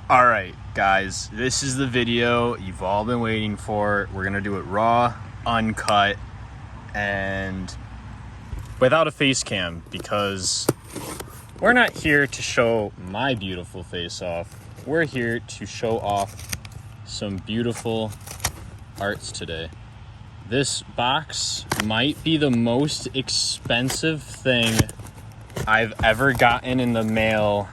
All right, guys, this is the video you've all been waiting for. We're gonna do it raw, uncut, and without a face cam because we're not here to show my beautiful face off. We're here to show off some beautiful arts today. This box might be the most expensive thing I've ever gotten in the mail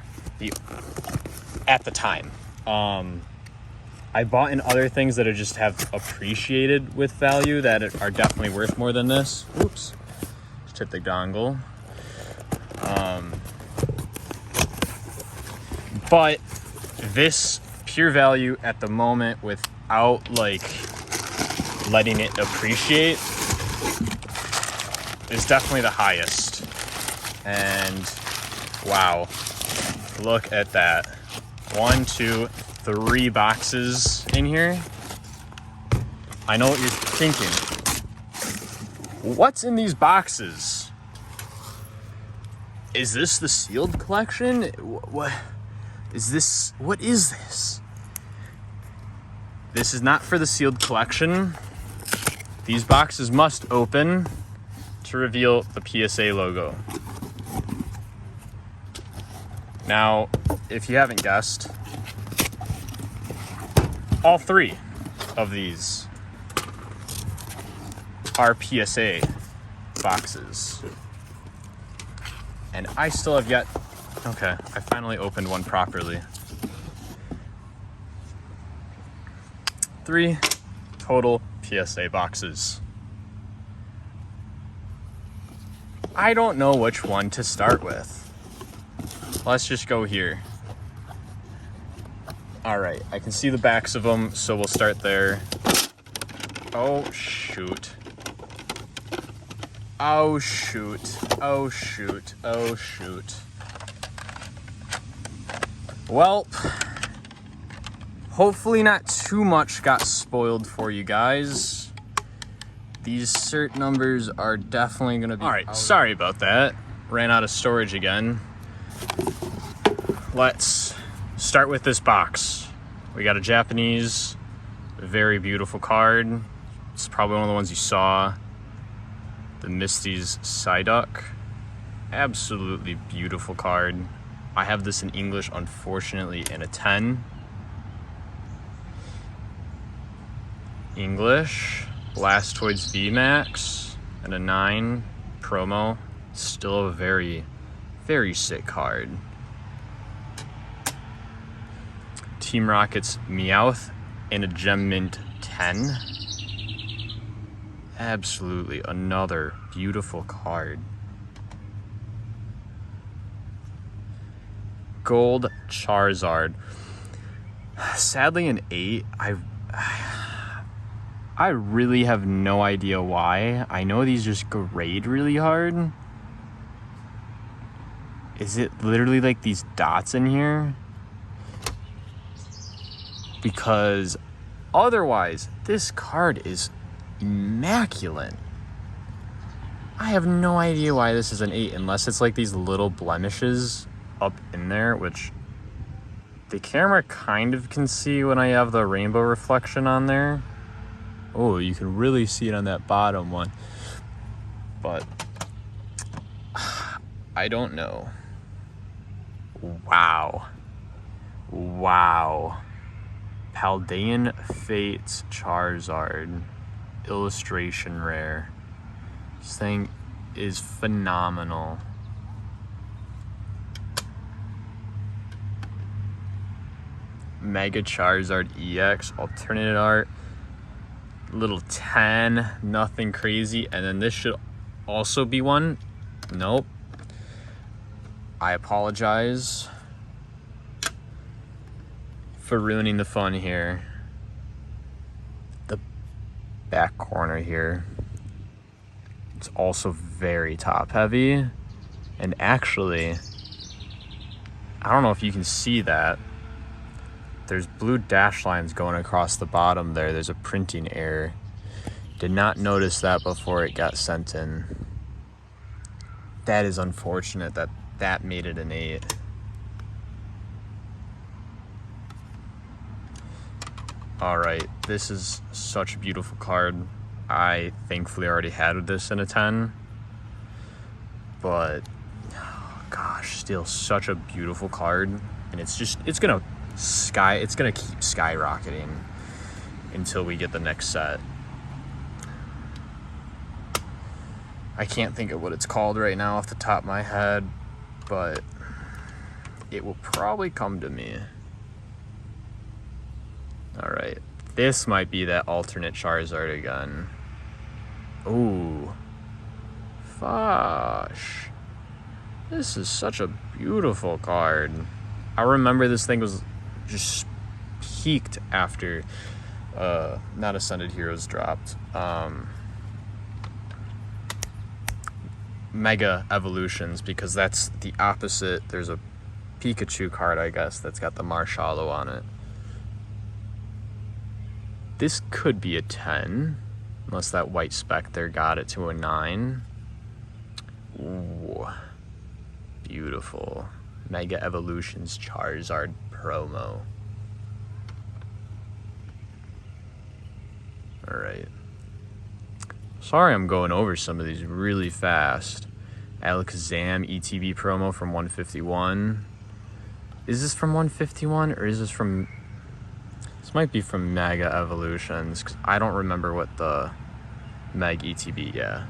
at the time. I bought in other things that just have appreciated with value that are definitely worth more than this. Oops, just hit the dongle. But this pure value at the moment without like letting it appreciate is definitely the highest. And wow, look at that. 1, 2, 3 boxes in here. I know what you're thinking. What's in these boxes? Is this the sealed collection? What is this? What is this? This is not for the sealed collection. These boxes must open to reveal the PSA logo. Now, if you haven't guessed, all 3 of these are PSA boxes. And I still have yet, okay, I finally opened one properly. 3 total PSA boxes. I don't know which one to start with. Let's just go here. All right, I can see the backs of them, so we'll start there. Oh, shoot. Oh, shoot. Oh, shoot. Oh, shoot. Well, hopefully not too much got spoiled for you guys. These cert numbers are definitely gonna be... All right, sorry about that. Ran out of storage again. Let's start with this box. We got a Japanese, very beautiful card. It's probably one of the ones you saw. The Misty's Psyduck. Absolutely beautiful card. I have this in English, unfortunately, in a 10. English. Blastoids VMAX and a 9 promo. Still a very, very sick card. Team Rocket's Meowth in a Gem Mint 10. Absolutely another beautiful card. Gold Charizard. Sadly an 8. I really have no idea why. I know these just grade really hard. Is it literally like these dots in here? Because otherwise, this card is immaculate. I have no idea why this is an 8 unless it's like these little blemishes up in there, which the camera kind of can see when I have the rainbow reflection on there. Oh, you can really see it on that bottom one. But I don't know. Wow. Wow. Paldean Fates Charizard. Illustration rare. This thing is phenomenal. Mega Charizard EX. Alternate art. Little 10. Nothing crazy. And then this should also be one. Nope. I apologize for ruining the fun here. The back corner here, it's also very top heavy, and actually I don't know if you can see that there's blue dash lines going across the bottom there. There's a printing error. Did not notice that before it got sent in. That is unfortunate that made it an 8. All right, this is such a beautiful card. I thankfully already had this in a 10, but oh gosh, still such a beautiful card. And it's gonna keep skyrocketing until we get the next set. I can't think of what it's called right now off the top of my head, but it will probably come to me. All right, this might be that alternate Charizard again. Ooh, Fosh. This is such a beautiful card. I remember this thing was just peaked after not Ascended Heroes dropped. Mega Evolutions, because that's the opposite. There's a Pikachu card, I guess, that's got the Marshallow on it. This could be a 10, unless that white spec there got it to a 9. Ooh, beautiful. Mega Evolutions Charizard promo. All right. Sorry I'm going over some of these really fast. Alakazam ETB promo from 151. Is this from 151 or is this from... This might be from Mega Evolutions, because I don't remember what the Meg ETB, yeah.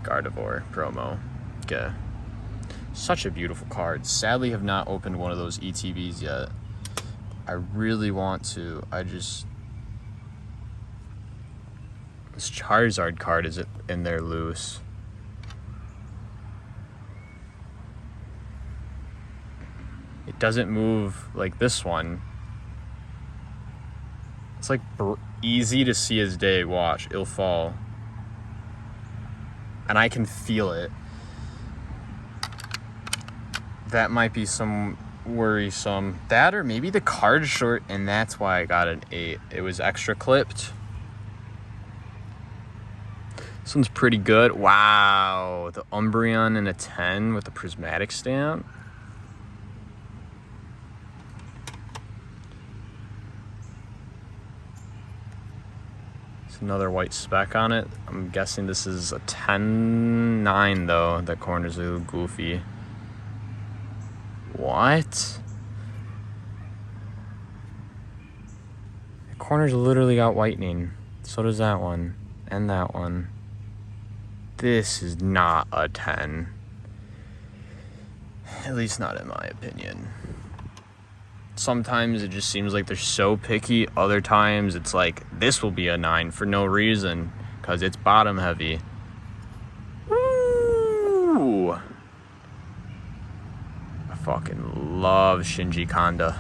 Gardevoir promo. Okay. Such a beautiful card. Sadly have not opened one of those ETBs yet. I really want to. This Charizard card is in there loose. It doesn't move like this one. It's like easy to see as day. Watch, it'll fall. And I can feel it. That might be some worrisome. That, or maybe the card's short and that's why I got an 8. It was extra clipped. This one's pretty good. Wow, the Umbreon in a 10 with the prismatic stamp. It's another white speck on it. I'm guessing this is a 10-9 though. That corner's a little goofy. What? The corner's literally got whitening. So does that one and that one. This is not a 10. At least not in my opinion. Sometimes it just seems like they're so picky. Other times it's like, this will be a 9 for no reason, because it's bottom heavy. Woo! I fucking love Shinji Kanda.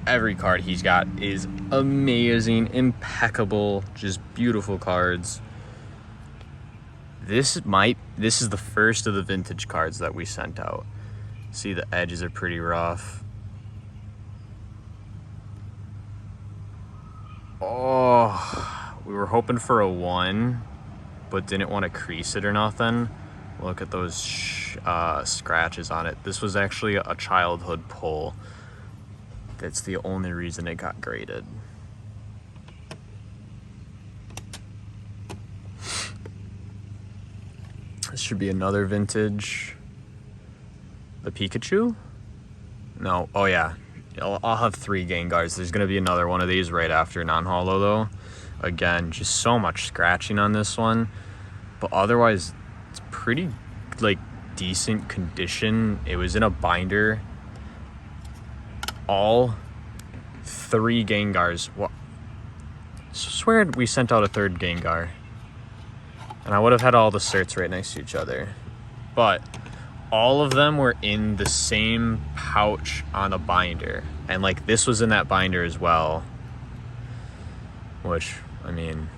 Every card he's got is amazing, impeccable, just beautiful cards. This is the first of the vintage cards that we sent out. See, the edges are pretty rough. Oh, we were hoping for a 1, but didn't want to crease it or nothing. Look at those scratches on it. This was actually a childhood pull. That's the only reason it got graded. This should be another vintage. The Pikachu? No. Oh, yeah. I'll have 3 Gengars. There's going to be another one of these right after non-holo, though. Again, just so much scratching on this one. But otherwise, it's pretty, decent condition. It was in a binder. All 3 Gengars. What? I swear we sent out a 3rd Gengar. And I would have had all the certs right next to each other. But all of them were in the same pouch on a binder. And this was in that binder as well. Which, I mean,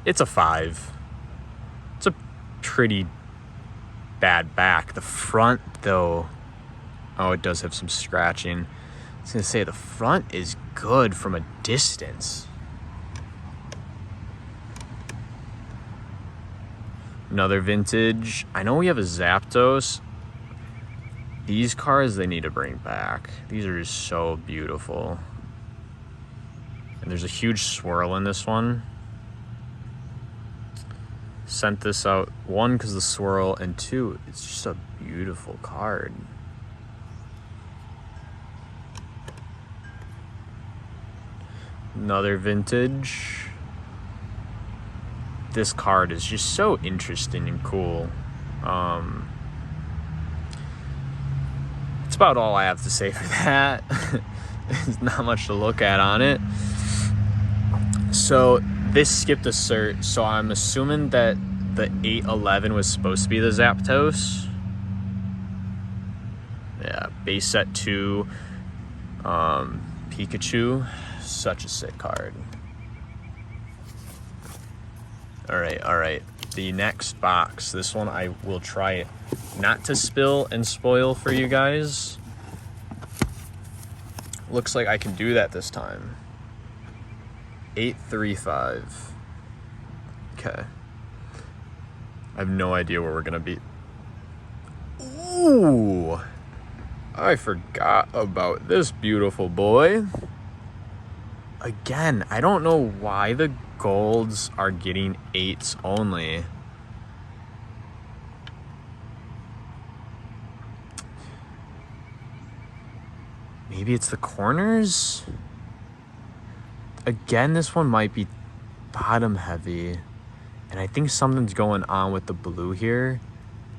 it's a 5. It's a pretty bad back. The front, though, oh, it does have some scratching. I was going to say, the front is good from a distance. Another vintage. I know we have a Zapdos. These cards they need to bring back. These are just so beautiful. And there's a huge swirl in this one. Sent this out, 1, because the swirl, and 2, it's just a beautiful card. Another vintage. This card is just so interesting and cool. It's about all I have to say for that. There's not much to look at on it. So this skipped a cert, so I'm assuming that the 811 was supposed to be the Zapdos. Yeah, base set 2, Pikachu. Such a sick card. All right. The next box, this one I will try not to spill and spoil for you guys. Looks like I can do that this time. 835. Okay. I have no idea where we're gonna be. Ooh! I forgot about this beautiful boy. Again, I don't know why the golds are getting 8s only. Maybe it's the corners? Again, this one might be bottom heavy. And I think something's going on with the blue here.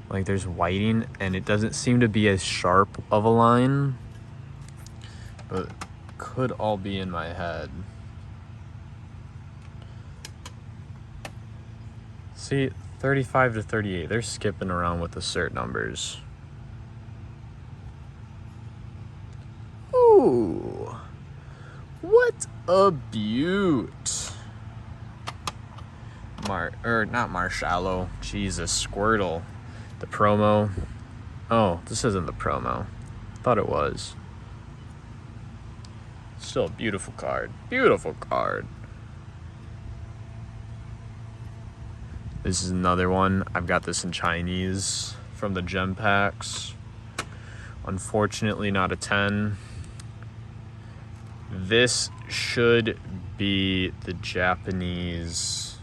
Like there's whiting and it doesn't seem to be as sharp of a line. But could all be in my head. See, 35 to 38. They're skipping around with the cert numbers. Ooh. What a beaut. Not Marshallow. Jesus, Squirtle. The promo. Oh, this isn't the promo. Thought it was. Still a beautiful card. Beautiful card. This is another one. I've got this in Chinese from the gem packs. Unfortunately, not a 10. This should be the Japanese.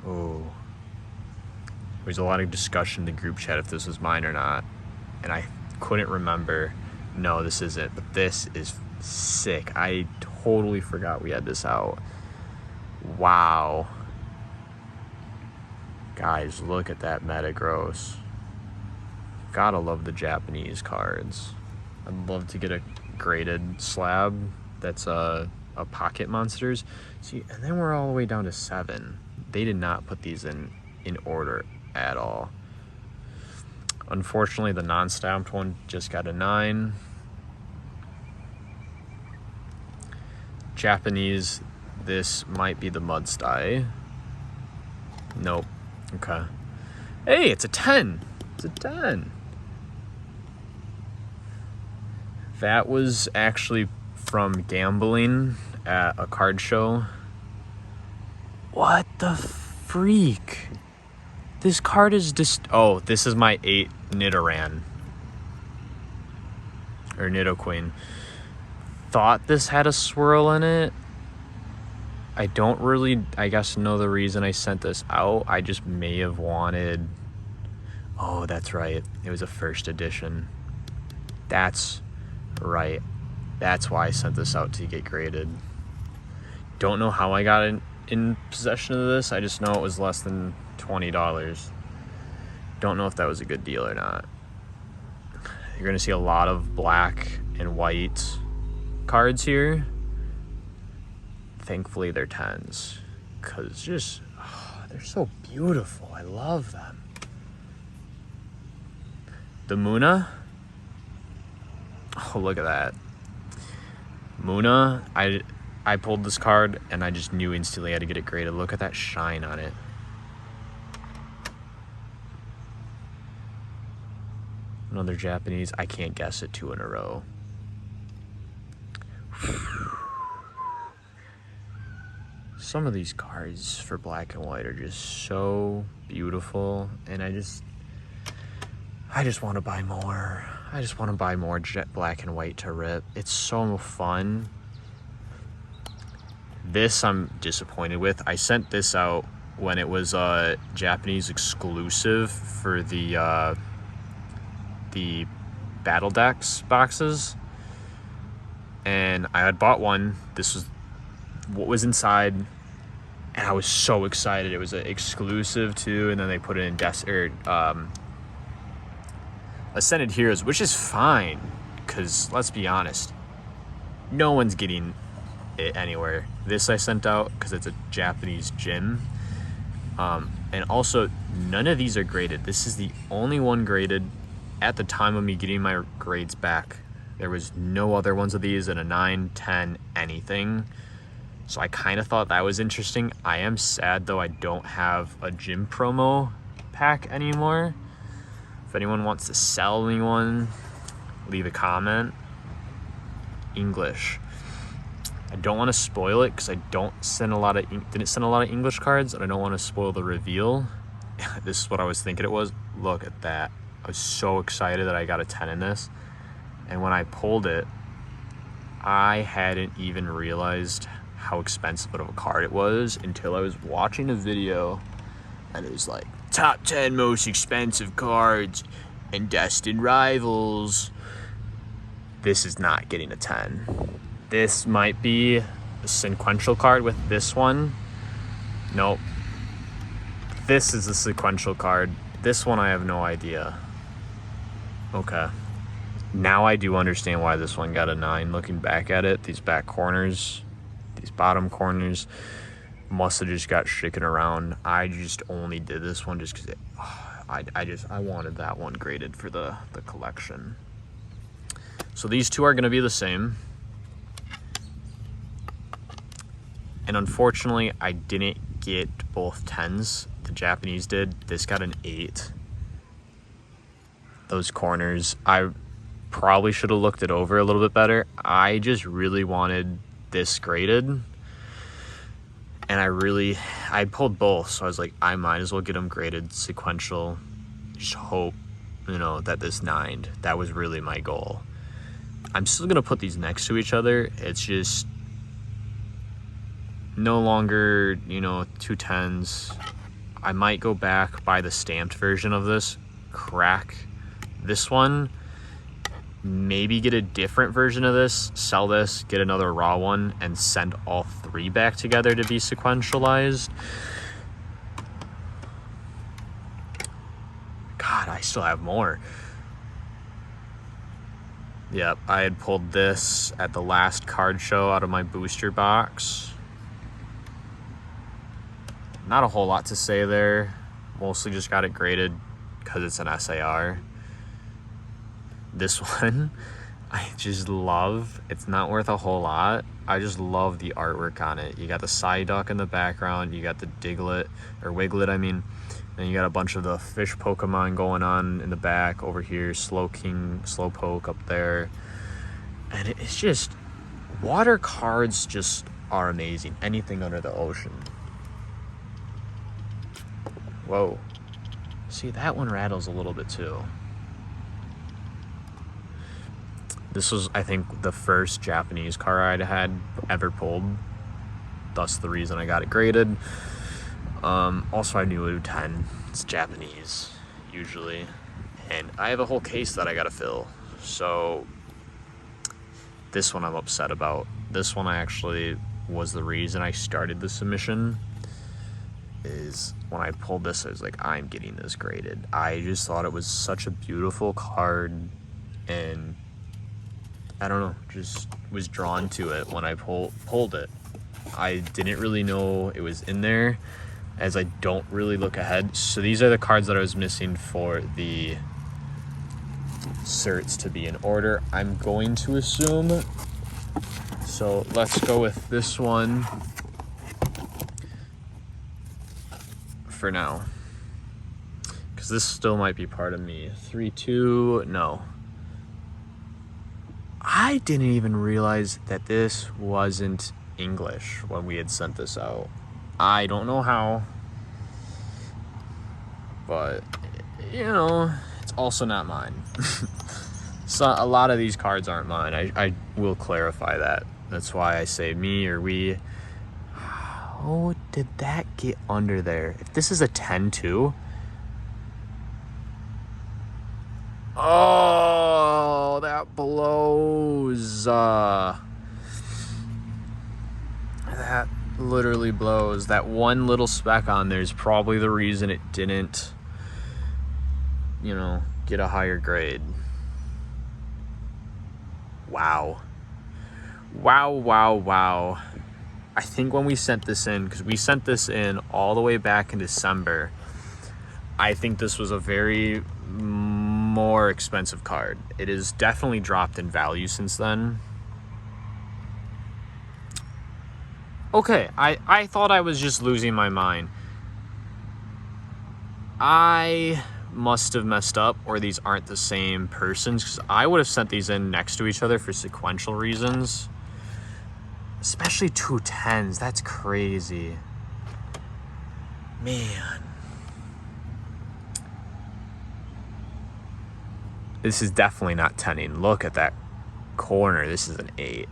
Oh. There's a lot of discussion in the group chat if this was mine or not. And I couldn't remember. No, this isn't. But this is sick. I totally forgot we had this out. Wow. Guys, look at that Metagross. Gotta love the Japanese cards. I'd love to get a graded slab that's a pocket monsters. See, and then we're all the way down to 7. They did not put these in order at all. Unfortunately, the non-stamped one just got a 9. Japanese, this might be the Mudstye. Nope. Okay. Hey, it's a 10. It's a 10. That was actually from gambling at a card show. What the freak? This card is just... Oh, this is my 8 Nidoran. Or Nidoqueen. Thought this had a swirl in it. I don't really, I guess, know the reason I sent this out. I just may have wanted... Oh, that's right. It was a first edition. That's right. That's why I sent this out to get graded. Don't know how I got in possession of this. I just know it was less than $20. Don't know if that was a good deal or not. You're going to see a lot of black and white cards here. Thankfully, they're 10s. Because just, they're so beautiful. I love them. The Muna. Oh, look at that. Muna, I pulled this card and I just knew instantly I had to get it graded. Look at that shine on it. Another Japanese. I can't guess it 2 in a row. Some of these cards for black and white are just so beautiful, and I just I just want to buy more. I just want to buy more jet black and white to rip. It's so fun. This I'm disappointed with. I sent this out when it was a Japanese exclusive for the Battle Decks boxes. And I had bought one. This was what was inside. And I was so excited. It was an exclusive too. And then they put it in Ascended Heroes, which is fine. Because let's be honest, no one's getting it anywhere. This I sent out because it's a Japanese gym. And also, none of these are graded. This is the only one graded at the time of me getting my grades back. There was no other ones of these in a 9, 10, anything. So I kind of thought that was interesting. I am sad though I don't have a gym promo pack anymore. If anyone wants to sell me one, leave a comment. English. I don't want to spoil it because I didn't send a lot of English cards, and I don't want to spoil the reveal. This is what I was thinking it was. Look at that. I was so excited that I got a 10 in this. And when I pulled it, I hadn't even realized how expensive of a card it was until I was watching a video and it was like, top 10 most expensive cards and destined rivals. This is not getting a 10. This might be a sequential card with this one. Nope. This is a sequential card. This one I have no idea. Okay. Now I do understand why this one got a 9. Looking back at it, these back corners, these bottom corners, must have just got shaken around. I just only did this one just because I wanted that one graded for the collection. So these two are going to be the same. And unfortunately, I didn't get both 10s. The Japanese did. This got an 8. Those corners, I probably should have looked it over a little bit better. I just really wanted this graded. And I pulled both. So I was like, I might as well get them graded sequential. Just hope, that this 9'd. That was really my goal. I'm still going to put these next to each other. It's just no longer, 2 10s. I might go back, buy the stamped version of this, crack this one, maybe get a different version of this, sell this, get another raw one, and send all 3 back together to be sequentialized. God, I still have more. Yep, I had pulled this at the last card show out of my booster box. Not a whole lot to say there. Mostly just got it graded because it's an SAR. This one, I just love. It's not worth a whole lot. I just love the artwork on it. You got the Psyduck in the background. You got the Wiglet, I mean. Then you got a bunch of the fish Pokemon going on in the back over here. Slowpoke up there. And it's just, water cards just are amazing. Anything under the ocean. Whoa. See, that one rattles a little bit too. This was, I think, the first Japanese card I had ever pulled. Thus the reason I got it graded. Also, I knew it would 10. It's Japanese, usually. And I have a whole case that I gotta fill. So, this one I'm upset about. This one actually was the reason I started the submission. Is when I pulled this, I was like, I'm getting this graded. I just thought it was such a beautiful card, and I don't know, just was drawn to it when I pulled it. I didn't really know it was in there, as I don't really look ahead. So these are the cards that I was missing for the certs to be in order, I'm going to assume. So let's go with this one for now, because this still might be part of me. 3-2, no. I didn't even realize that this wasn't English when we had sent this out. I don't know how, but it's also not mine. So a lot of these cards aren't mine. I will clarify that. That's why I say me or we. How did that get under there? If this is a 10 too. Oh, that blows. That literally blows. That one little speck on there is probably the reason it didn't, you know, get a higher grade. Wow. Wow, wow, wow. I think when we sent this in, because we sent this in all the way back in December, I think this was a very more expensive card. It has definitely dropped in value since then. Okay, I thought I was just losing my mind. I must have messed up, or these aren't the same persons, because I would have sent these in next to each other for sequential reasons. Especially 2 10s, that's crazy. Man. This is definitely not 10ing. Look at that corner, this is an 8.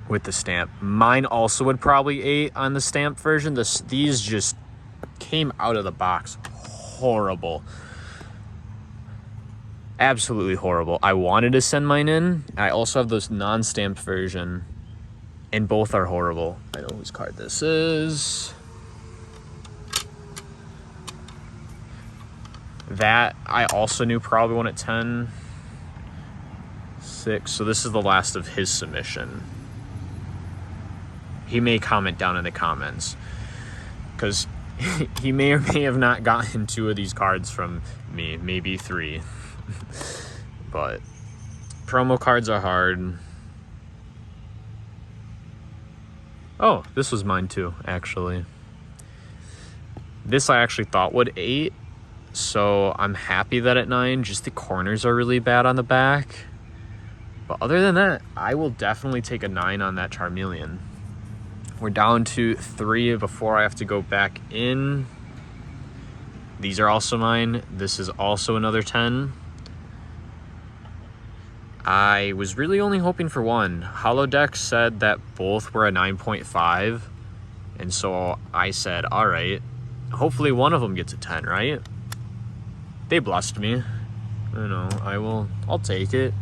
With the stamp. Mine also would probably 8 on the stamped version. These just came out of the box horrible. Absolutely horrible. I wanted to send mine in. I also have this non-stamped version, and both are horrible. I know whose card this is. That I also knew probably won at 10. 6. So this is the last of his submission. He may comment down in the comments, because he may or may have not gotten 2 of these cards from me, maybe 3. But promo cards are hard. Oh, this was mine too, actually. This I actually thought would 8, so I'm happy that at 9. Just the corners are really bad on the back. But other than that, I will definitely take a 9 on that Charmeleon. We're down to 3 before I have to go back in. These are also mine. This is also another 10. I was really only hoping for 1. Holodeck said that both were a 9.5. And so I said, all right, hopefully one of them gets a 10, right? They blessed me. You know, I'll take it.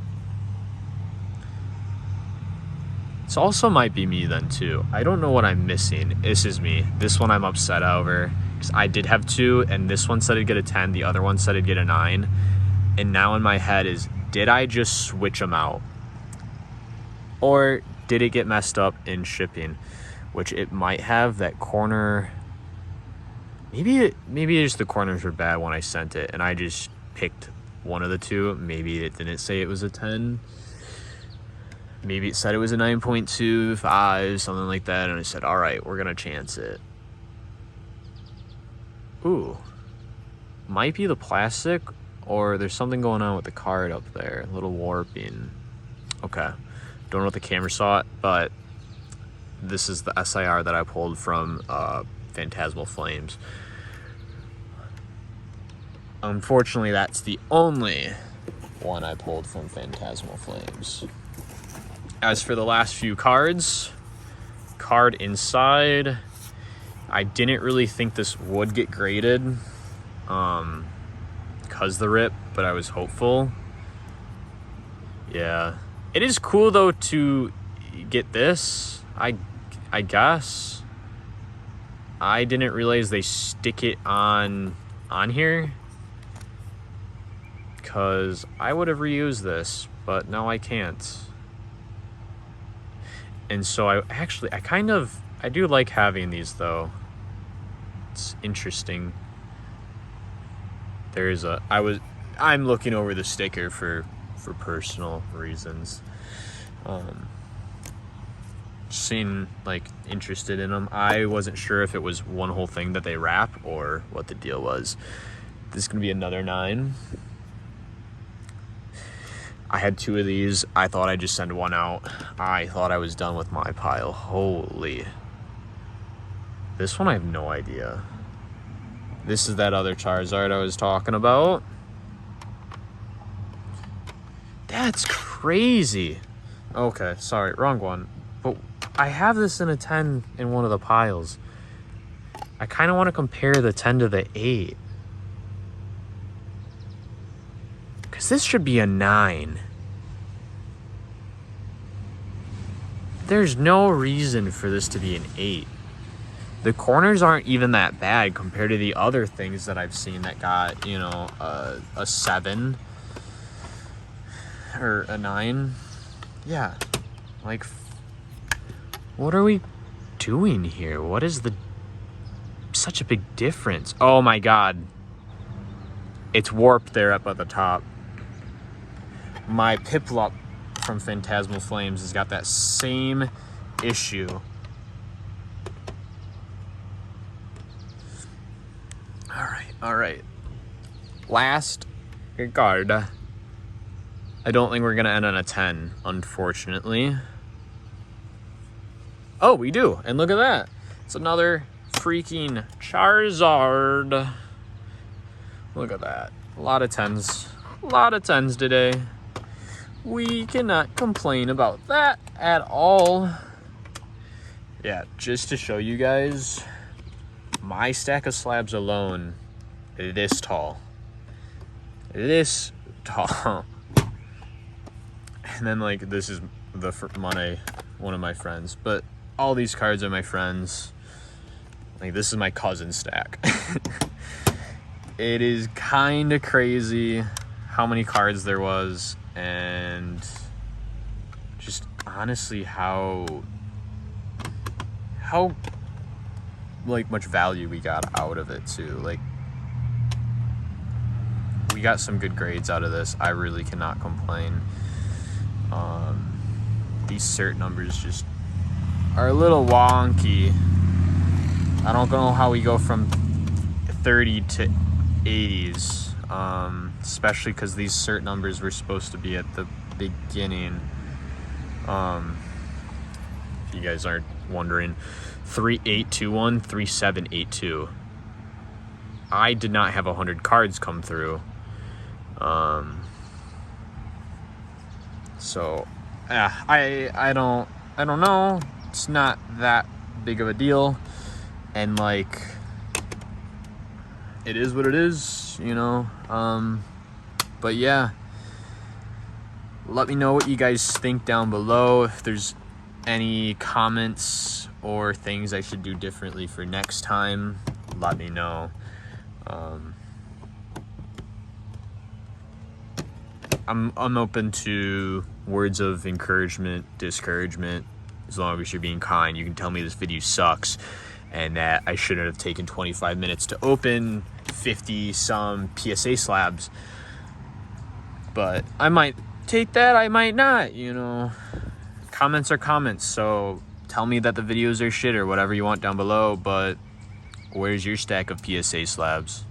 This also might be me then too. I don't know what I'm missing. This is me. This one I'm upset over, because I did have 2, and this one said it'd get a 10, the other one said it'd get a 9. And now in my head is, did I just switch them out? Or did it get messed up in shipping? Which it might have. That corner, maybe just the corners were bad when I sent it, and I just picked one of the 2. Maybe it didn't say it was a 10. Maybe it said it was a 9.25, something like that, and I said, all right, we're gonna chance it. Ooh, might be the plastic, or there's something going on with the card up there, a little warping. Okay, don't know if the camera saw it, but this is the SIR that I pulled from Phantasmal Flames. Unfortunately, that's the only one I pulled from Phantasmal Flames. As for the last few cards, card inside, I didn't really think this would get graded because the rip, but I was hopeful. Yeah, it is cool though to get this. I guess I didn't realize they stick it on here, because I would have reused this, but now I can't. And so I do like having these though. It's interesting. I'm looking over the sticker for personal reasons. Seeing like interested in them. I wasn't sure if it was one whole thing that they wrap or what the deal was. This is gonna be another 9. I had 2 of these. I thought I'd just send 1 out. I thought I was done with my pile. Holy. This one I have no idea. This is that other Charizard I was talking about. That's crazy. Okay, sorry, wrong one. But I have this in a 10 in one of the piles. I kind of want to compare the 10 to the 8. Because this should be a 9. There's no reason for this to be an 8. The corners aren't even that bad compared to the other things that I've seen that got, you know, a 7 or a 9. Yeah, like, what are we doing here? What is such a big difference? Oh my God. It's warped there up at the top. My Piplup from Phantasmal Flames has got that same issue. All right. Last card. I don't think we're gonna end on a 10, unfortunately. Oh, we do, and look at that. It's another freaking Charizard. Look at that. A lot of 10s. A lot of 10s today. We cannot complain about that at all. Yeah, just to show you guys, my stack of slabs alone, this tall. This tall. And then, like, this is one of my friends. But all these cards are my friends. Like, this is my cousin's stack. It is kind of crazy how many cards there was, and just honestly how like much value we got out of it too. Like, we got some good grades out of this. I really cannot complain. These cert numbers just are a little wonky. I don't know how we go from 30 to 80s, especially because these cert numbers were supposed to be at the beginning. If you guys aren't wondering, 3821, 3782. I did not have 100 cards come through. So I don't know. It's not that big of a deal, and like, it is what it is, you know. But yeah, let me know what you guys think down below. If there's any comments or things I should do differently for next time, let me know. I'm open to words of encouragement, discouragement, as long as you're being kind. You can tell me this video sucks and that I shouldn't have taken 25 minutes to open 50 some PSA slabs, but I might take that, I might not, you know. Comments are comments, so tell me that the videos are shit or whatever you want down below, but where's your stack of PSA slabs?